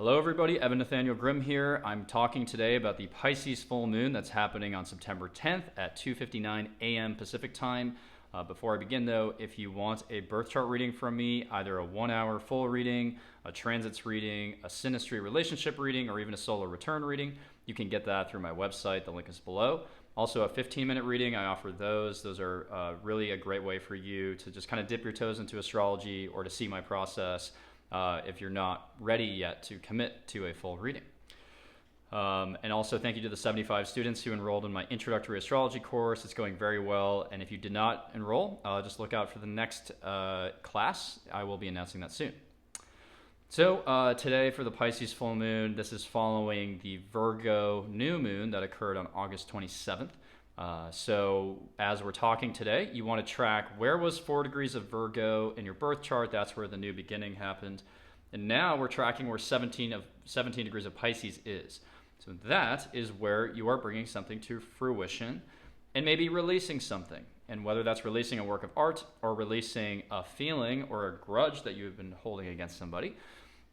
Hello everybody, Evan Nathaniel Grimm here. I'm talking today about the Pisces Full Moon that's happening on September 10th at 2:59 a.m. Pacific Time. Before I begin though, if you want a birth chart reading from me, either a 1-hour full reading, a transits reading, a synastry relationship reading, or even a solar return reading, you can get that through my website. The link is below. Also a 15-minute reading, I offer those. Those are really a great way for you to just kind of dip your toes into astrology or to see my process. If you're not ready yet to commit to a full reading. And also thank you to the 75 students who enrolled in my introductory astrology course. It's going very well. And if you did not enroll, just look out for the next class. I will be announcing that soon. So today for the Pisces full moon, this is following the Virgo New Moon that occurred on August 27th. So as we're talking today, you want to track where was 4 degrees of Virgo in your birth chart. That's where the new beginning happened. And now we're tracking where 17 degrees of Pisces is. So that is where you are bringing something to fruition and maybe releasing something. And whether that's releasing a work of art or releasing a feeling or a grudge that you've been holding against somebody,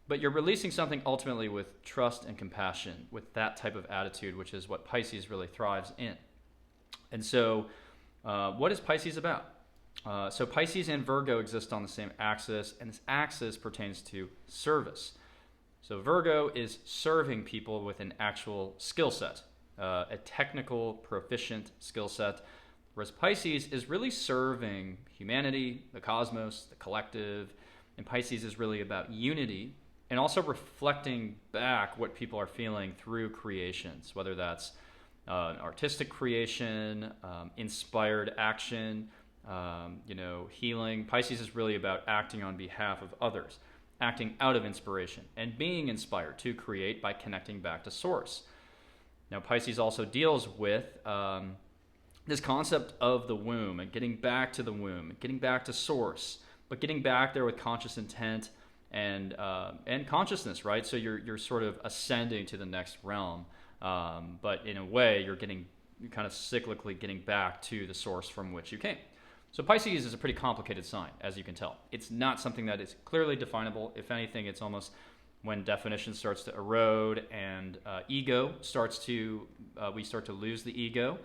but you're releasing something ultimately with trust and compassion, with that type of attitude, which is what Pisces really thrives in. And so what is Pisces about? So Pisces and Virgo exist on the same axis, and this axis pertains to service. So Virgo is serving people with an actual skill set, a technical, proficient skill set, whereas Pisces is really serving humanity, the cosmos, the collective, and Pisces is really about unity and also reflecting back what people are feeling through creations, whether that's artistic creation, inspired action, healing. Pisces is really about acting on behalf of others, acting out of inspiration, and being inspired to create by connecting back to source. Now, Pisces also deals with this concept of the womb and getting back to the womb, getting back to source, but getting back there with conscious intent and consciousness, right? So you're sort of ascending to the next realm. But in a way, you're kind of cyclically getting back to the source from which you came. So Pisces is a pretty complicated sign, as you can tell. It's not something that is clearly definable. If anything, it's almost when definition starts to erode and ego starts to, we start to lose the ego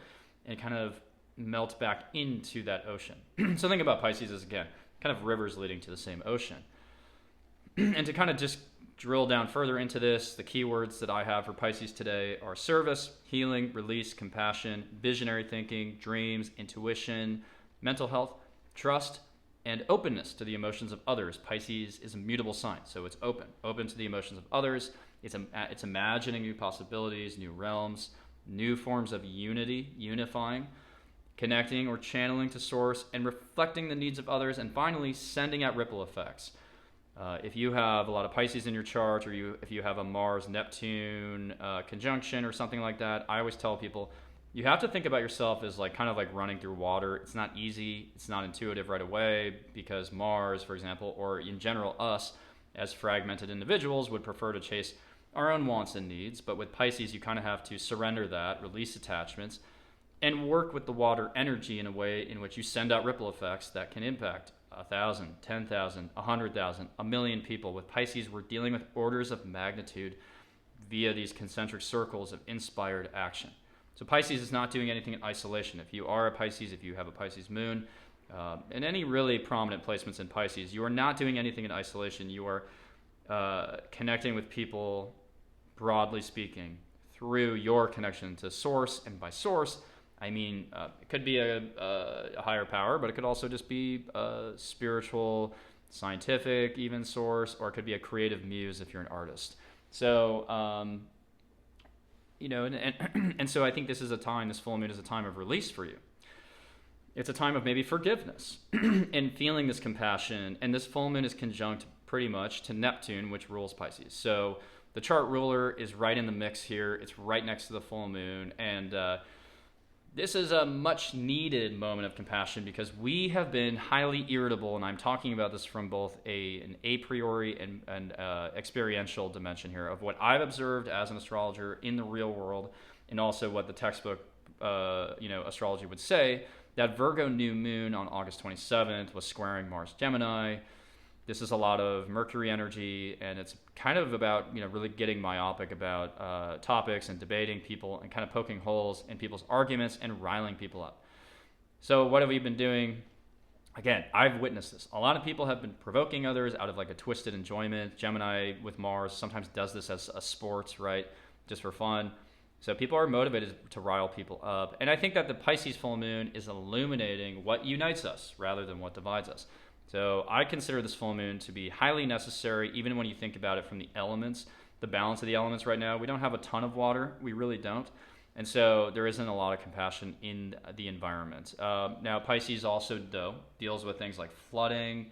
and kind of melt back into that ocean. So think about Pisces as, again, kind of rivers leading to the same ocean. And to kind of just drill down further into this, the keywords that I have for Pisces today are service, healing, release, compassion, visionary thinking, dreams, intuition, mental health, trust, and openness to the emotions of others. Pisces is a mutable sign, so it's open to the emotions of others. It's imagining new possibilities, new realms, new forms of unity, unifying, connecting or channeling to source, and reflecting the needs of others, and finally sending out ripple effects. If you have a lot of Pisces in your chart, or if you have a Mars-Neptune conjunction or something like that, I always tell people, you have to think about yourself as kind of like running through water. It's not easy. It's not intuitive right away because Mars, for example, or in general us as fragmented individuals would prefer to chase our own wants and needs. But with Pisces, you kind of have to surrender that, release attachments, and work with the water energy in a way in which you send out ripple effects that can impact 1,000, 10,000, 100,000, 1,000,000 people. With Pisces, we're dealing with orders of magnitude via these concentric circles of inspired action. So Pisces is not doing anything in isolation. If you are a Pisces, if you have a Pisces moon, and any really prominent placements in Pisces, you are not doing anything in isolation. You are connecting with people, broadly speaking, through your connection to source. And by source, I mean, it could be a higher power, but it could also just be a spiritual, scientific, even source, or it could be a creative muse if you're an artist. So, and so I think this full moon is a time of release for you. It's a time of maybe forgiveness and feeling this compassion. And this full moon is conjunct pretty much to Neptune, which rules Pisces. So the chart ruler is right in the mix here. It's right next to the full moon. And this is a much needed moment of compassion because we have been highly irritable, and I'm talking about this from both an a priori and experiential dimension here of what I've observed as an astrologer in the real world, and also what the textbook astrology would say, that Virgo New Moon on August 27th was squaring Mars Gemini, This is a lot of Mercury energy, and it's kind of about, really getting myopic about topics and debating people and kind of poking holes in people's arguments and riling people up. So what have we been doing? Again, I've witnessed this. A lot of people have been provoking others out of like a twisted enjoyment. Gemini with Mars sometimes does this as a sport, right? Just for fun. So people are motivated to rile people up. And I think that the Pisces full moon is illuminating what unites us rather than what divides us. So I consider this full moon to be highly necessary, even when you think about it from the elements, the balance of the elements right now. We don't have a ton of water. We really don't. And so there isn't a lot of compassion in the environment. Now, Pisces also, though, deals with things like flooding.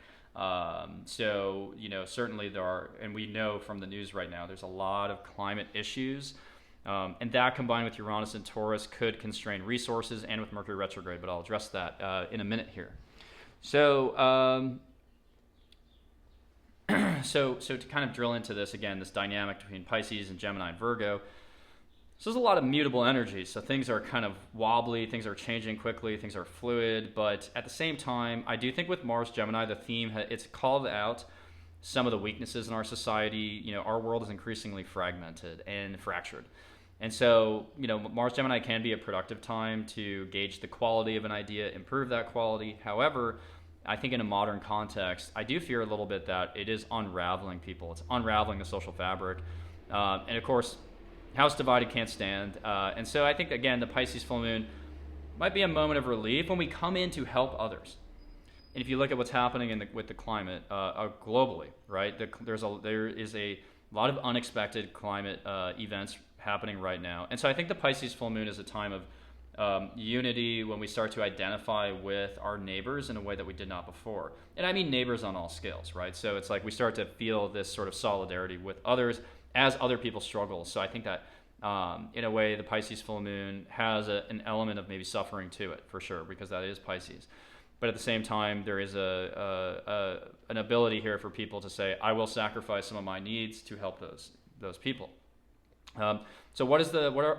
So, certainly there are, and we know from the news right now, there's a lot of climate issues. And that combined with Uranus and Taurus could constrain resources, and with Mercury retrograde, but I'll address that in a minute here. So, so to kind of drill into this again, this dynamic between Pisces and Gemini and Virgo. So there's a lot of mutable energy. So things are kind of wobbly, things are changing quickly, things are fluid. But at the same time, I do think with Mars Gemini, the theme it's called out some of the weaknesses in our society. Our world is increasingly fragmented and fractured. And so, Mars Gemini can be a productive time to gauge the quality of an idea, improve that quality. However, I think in a modern context, I do fear a little bit that it is unraveling people. It's unraveling the social fabric. And of course, house divided can't stand. And so I think, again, the Pisces full moon might be a moment of relief when we come in to help others. And if you look at what's happening with the climate globally, right, there is a lot of unexpected climate events happening right now. And so I think the Pisces full moon is a time of unity when we start to identify with our neighbors in a way that we did not before. And I mean neighbors on all scales, right? So it's like we start to feel this sort of solidarity with others as other people struggle. So I think that in a way the Pisces full moon has an element of maybe suffering to it for sure, because that is Pisces. But at the same time, there is an ability here for people to say, I will sacrifice some of my needs to help those people. So what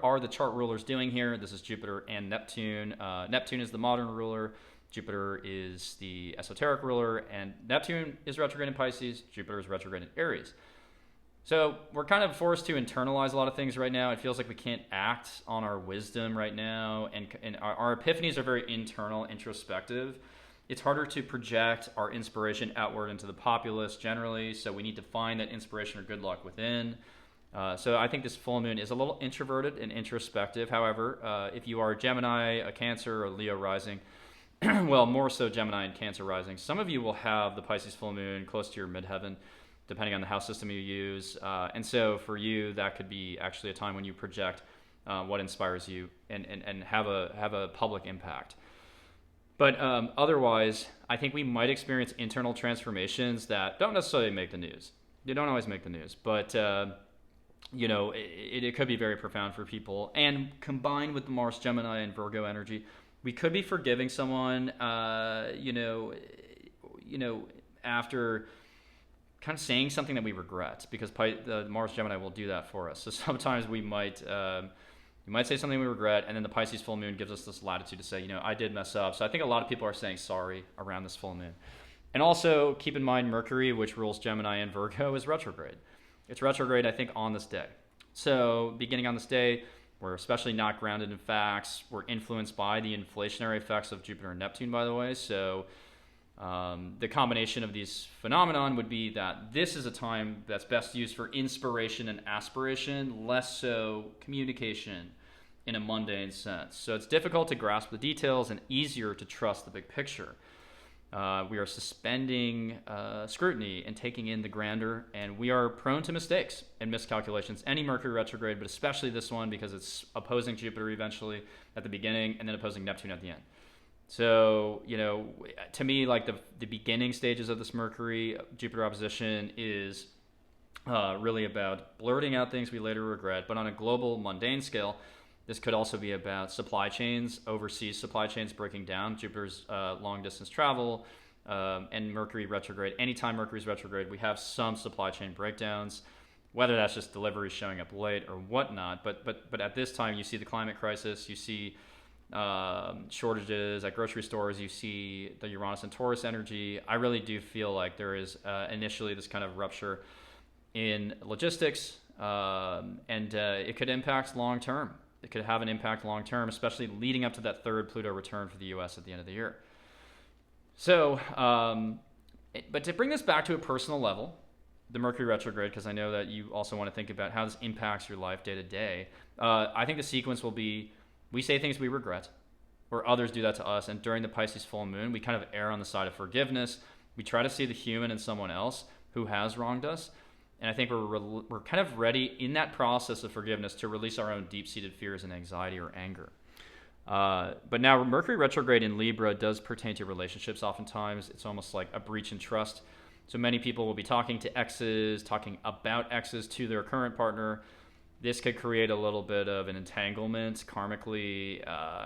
are the chart rulers doing here? This is Jupiter and Neptune. Neptune is the modern ruler. Jupiter is the esoteric ruler. And Neptune is retrograde in Pisces. Jupiter is retrograde in Aries. So we're kind of forced to internalize a lot of things right now. It feels like we can't act on our wisdom right now. And our epiphanies are very internal, introspective. It's harder to project our inspiration outward into the populace generally. So we need to find that inspiration or good luck within. So I think this full moon is a little introverted and introspective. However, if you are a Gemini, a Cancer, or Leo rising, well, more so Gemini and Cancer rising, some of you will have the Pisces full moon close to your midheaven, depending on the house system you use. And so for you, that could be actually a time when you project what inspires you and have a public impact. But otherwise, I think we might experience internal transformations that don't necessarily make the news. They don't always make the news, but it could be very profound for people. And combined with the Mars Gemini and Virgo energy, we could be forgiving someone, after kind of saying something that we regret, because the Mars Gemini will do that for us. So sometimes we might say something we regret, and then the Pisces full moon gives us this latitude to say, I did mess up. So I think a lot of people are saying sorry around this full moon. And also keep in mind Mercury, which rules Gemini and Virgo, is retrograde. It's retrograde, I think, on this day. So beginning on this day, we're especially not grounded in facts. We're influenced by the inflationary effects of Jupiter and Neptune, by the way. So the combination of these phenomenon would be that this is a time that's best used for inspiration and aspiration, less so communication in a mundane sense. So it's difficult to grasp the details and easier to trust the big picture. We are suspending scrutiny and taking in the grander, and we are prone to mistakes and miscalculations. Any Mercury retrograde, but especially this one, because it's opposing Jupiter eventually at the beginning and then opposing Neptune at the end. So, to me, like the beginning stages of this Mercury Jupiter opposition is really about blurting out things we later regret. But on a global mundane scale, this could also be about supply chains, overseas supply chains breaking down. Jupiter's long distance travel and Mercury retrograde. Anytime Mercury's retrograde, we have some supply chain breakdowns, whether that's just deliveries showing up late or whatnot. But at this time, you see the climate crisis, you see shortages at grocery stores. You see the Uranus and Taurus energy. I really do feel like there is initially this kind of rupture in logistics, and it could impact long term. It could have an impact long term, especially leading up to that third Pluto return for the U.S. at the end of the year. So, but to bring this back to a personal level, the Mercury retrograde, because I know that you also want to think about how this impacts your life day to day. I think the sequence will be, we say things we regret, or others do that to us. And during the Pisces full moon, we kind of err on the side of forgiveness. We try to see the human in someone else who has wronged us. And I think we're kind of ready in that process of forgiveness to release our own deep-seated fears and anxiety or anger. But now Mercury retrograde in Libra does pertain to relationships oftentimes. It's almost like a breach in trust. So many people will be talking to exes, talking about exes to their current partner. This could create a little bit of an entanglement karmically.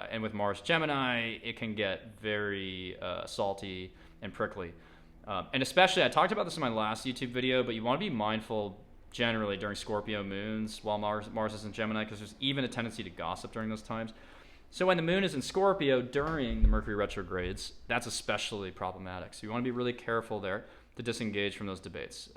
And with Mars Gemini, it can get very salty and prickly. And especially, I talked about this in my last YouTube video, but you want to be mindful generally during Scorpio moons while Mars is in Gemini, because there's even a tendency to gossip during those times. So when the moon is in Scorpio during the Mercury retrogrades, that's especially problematic. So you want to be really careful there to disengage from those debates.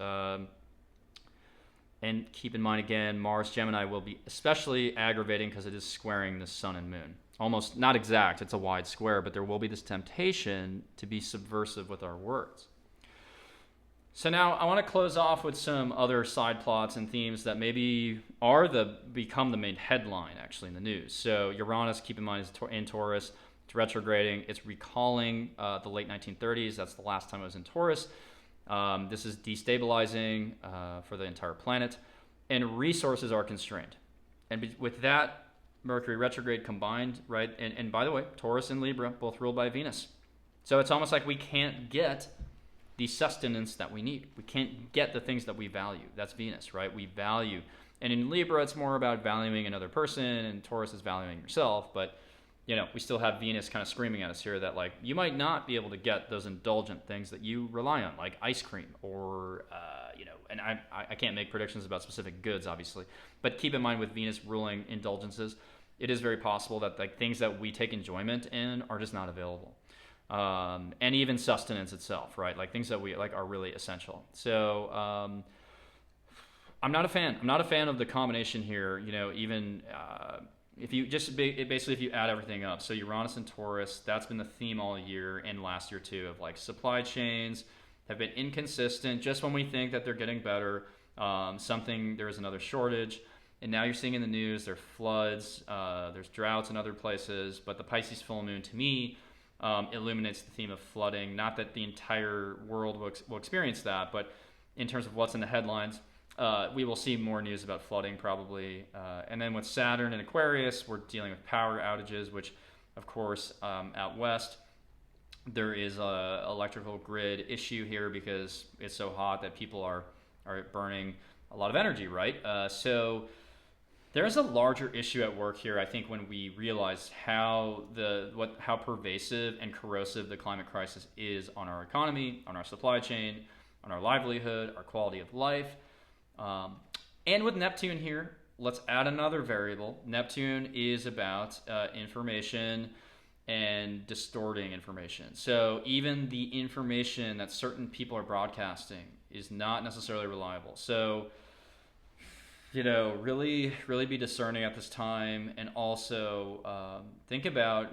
And keep in mind, again, Mars Gemini will be especially aggravating because it is squaring the sun and moon. Almost not exact, it's a wide square, but there will be this temptation to be subversive with our words. So now I want to close off with some other side plots and themes that maybe become the main headline actually in the news. So Uranus, keep in mind, is in Taurus. It's retrograding. It's recalling the late 1930s. That's the last time it was in Taurus. This is destabilizing for the entire planet, and resources are constrained. And with that, Mercury retrograde combined, right? And by the way, Taurus and Libra, both ruled by Venus. So it's almost like we can't get the sustenance that we need. We can't get the things that we value. That's Venus, right? We value. And in Libra, it's more about valuing another person, and Taurus is valuing yourself. But, we still have Venus kind of screaming at us here that, like, you might not be able to get those indulgent things that you rely on, like ice cream or, and I can't make predictions about specific goods, obviously. But keep in mind, with Venus ruling indulgences, it is very possible that, like, things that we take enjoyment in are just not available. And even sustenance itself, right? Like things that we like are really essential. So I'm not a fan. I'm not a fan of the combination here. Even if you basically if you add everything up. So Uranus and Taurus, that's been the theme all year and last year too, of like supply chains have been inconsistent. Just when we think that they're getting better, there is another shortage. And now you're seeing in the news there are floods, there's droughts in other places. But the Pisces full moon, to me, illuminates the theme of flooding. Not that the entire world will experience that, but in terms of what's in the headlines, we will see more news about flooding probably. And then with Saturn and Aquarius, we're dealing with power outages, which, of course, out west, there is a electrical grid issue here because it's so hot that people are burning a lot of energy, right? So there's a larger issue at work here, I think, when we realize how pervasive and corrosive the climate crisis is on our economy, on our supply chain, on our livelihood, our quality of life. And with Neptune here, let's add another variable. Neptune is about information and distorting information. So even the information that certain people are broadcasting is not necessarily reliable. So really be discerning at this time, and also think about,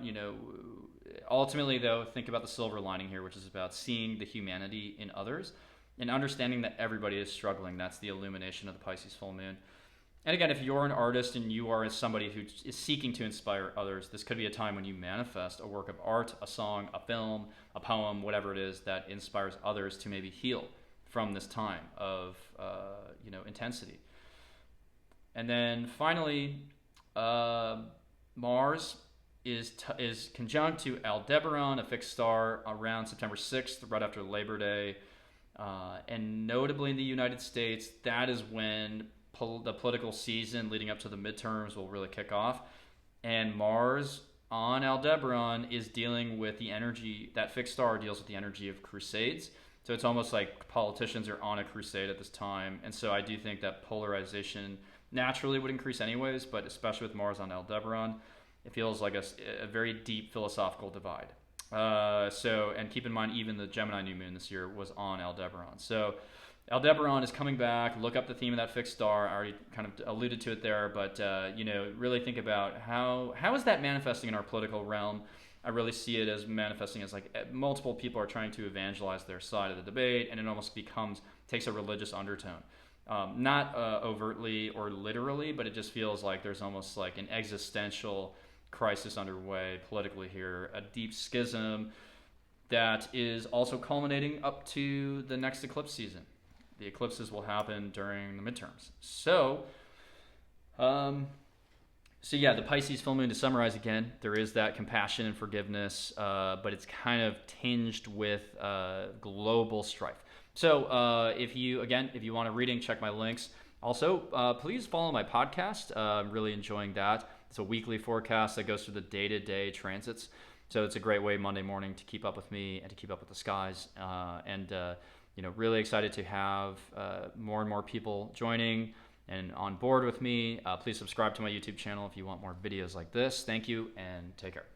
ultimately though, think about the silver lining here, which is about seeing the humanity in others and understanding that everybody is struggling. That's the illumination of the Pisces full moon. And again, if you're an artist and you are somebody who is seeking to inspire others, this could be a time when you manifest a work of art, a song, a film, a poem, whatever it is that inspires others to maybe heal from this time of intensity. And then finally, Mars is conjunct to Aldebaran, a fixed star, around September 6th, right after Labor Day. And notably in the United States, that is when the political season leading up to the midterms will really kick off. And Mars on Aldebaran is dealing with the energy, that fixed star deals with the energy of crusades. So it's almost like politicians are on a crusade at this time. And so I do think that polarization naturally would increase anyways, but especially with Mars on Aldebaran. It feels like a very deep philosophical divide. And keep in mind, even the Gemini New Moon this year was on Aldebaran. So Aldebaran is coming back. Look up the theme of that fixed star. I already kind of alluded to it there, but really think about how is that manifesting in our political realm. I really see it as manifesting as like multiple people are trying to evangelize their side of the debate, and it almost takes a religious undertone. Not overtly or literally, but it just feels like there's almost like an existential crisis underway politically here, a deep schism that is also culminating up to the next eclipse season. The eclipses will happen during the midterms. So the Pisces full moon, to summarize again, there is that compassion and forgiveness, but it's kind of tinged with global strife. So if you want a reading, check my links. Also, please follow my podcast. I'm really enjoying that. It's a weekly forecast that goes through the day-to-day transits. So it's a great way Monday morning to keep up with me and to keep up with the skies. Really excited to have more and more people joining and on board with me. Please subscribe to my YouTube channel if you want more videos like this. Thank you and take care.